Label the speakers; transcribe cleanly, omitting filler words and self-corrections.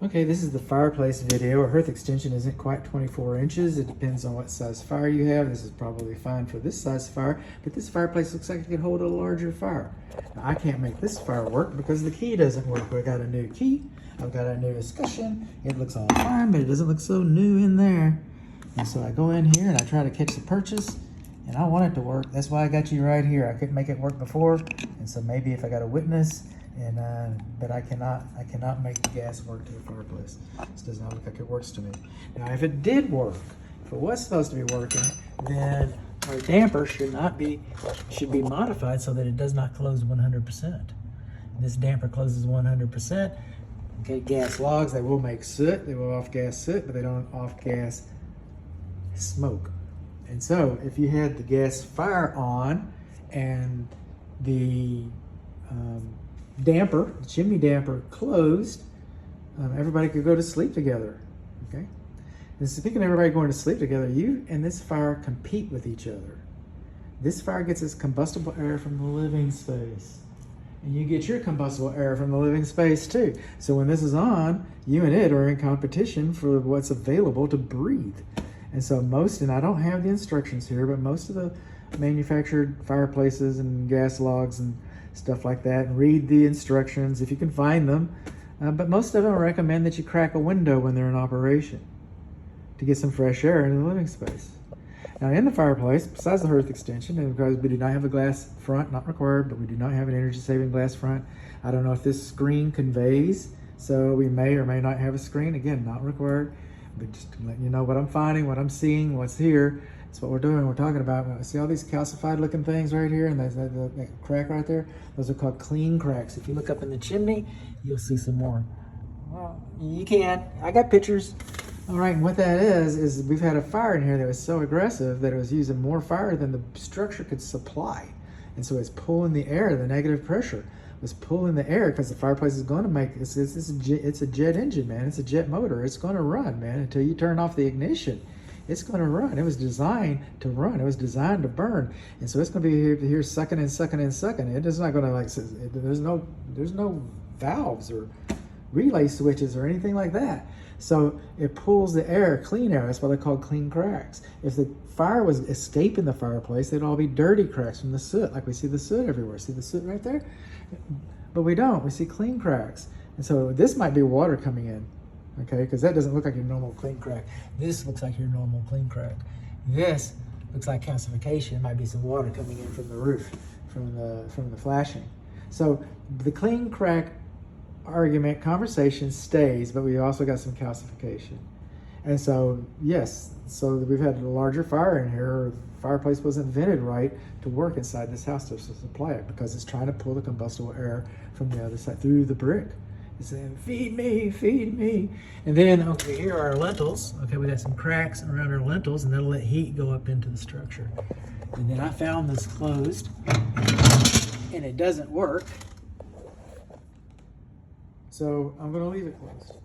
Speaker 1: Okay, this is the fireplace video. Our hearth extension isn't quite 24 inches. It depends on what size fire you have. This is probably fine for this size fire, but this fireplace looks like it could hold a larger fire. Now, I can't make this fire work because the key doesn't work. I got a new key. I've got a new escutcheon. It looks all fine, but it doesn't look so new in there. And so I go in here and I try to catch the purchase, and I want it to work. That's why I got you right here. I couldn't make it work before, and so maybe if I got a witness, but I cannot make the gas work to the fireplace. This does not look like it works to me. Now, if it did work, if it was supposed to be working, then our damper should be modified so that it does not close 100%. This damper closes 100%. Okay, gas logs, they will make soot. They will off-gas soot, but they don't off-gas smoke. And so, if you had the gas fire on and the damper, the chimney damper closed, everybody could go to sleep together, okay? And speaking of everybody going to sleep together, you and this fire compete with each other. This fire gets its combustible air from the living space, and you get your combustible air from the living space too. So when this is on, you and it are in competition for what's available to breathe. And so and I don't have the instructions here, but most of the manufactured fireplaces and gas logs and stuff like that, and read the instructions if you can find them. But most of them recommend that you crack a window when they're in operation to get some fresh air into the living space. Now in the fireplace, besides the hearth extension, and because we do not have a glass front, not required, but we do not have an energy saving glass front. I don't know if this screen conveys, so we may or may not have a screen. Again, not required, but just to let you know what I'm finding, what I'm seeing, what's here. That's what we're doing. We're talking about, see all these calcified looking things right here, and that crack right there? Those are called clean cracks. If you look up in the chimney, you'll see some more. Well, you can. I got pictures. All right, and what that is we've had a fire in here that was so aggressive that it was using more fire than the structure could supply. And so it's pulling the air, the negative pressure was pulling the air, because the fireplace is going to make, it's a jet engine, man. It's a jet motor. It's going to run, man, until you turn off the ignition. It's going to run. It was designed to run. It was designed to burn. And so it's going to be here sucking and sucking and sucking. It is not going to there's no valves or relay switches or anything like that. So it pulls the air, clean air. That's why they're called clean cracks. If the fire was escaping the fireplace, they'd all be dirty cracks from the soot, like we see the soot everywhere. See the soot right there? But we don't. We see clean cracks. And so this might be water coming in. Okay, because that doesn't look like your normal clean crack. This looks like your normal clean crack. This looks like calcification. It might be some water coming in from the roof, from the flashing. So the clean crack argument, conversation stays, but we also got some calcification. And so, yes, so we've had a larger fire in here. The fireplace wasn't vented right to work inside this house to supply it, because it's trying to pull the combustible air from the other side through the brick. It's saying, feed me, feed me. And then over here are our lintels. Okay, we got some cracks around our lintels, and that'll let heat go up into the structure. And then I found this closed, and it doesn't work. So I'm gonna leave it closed.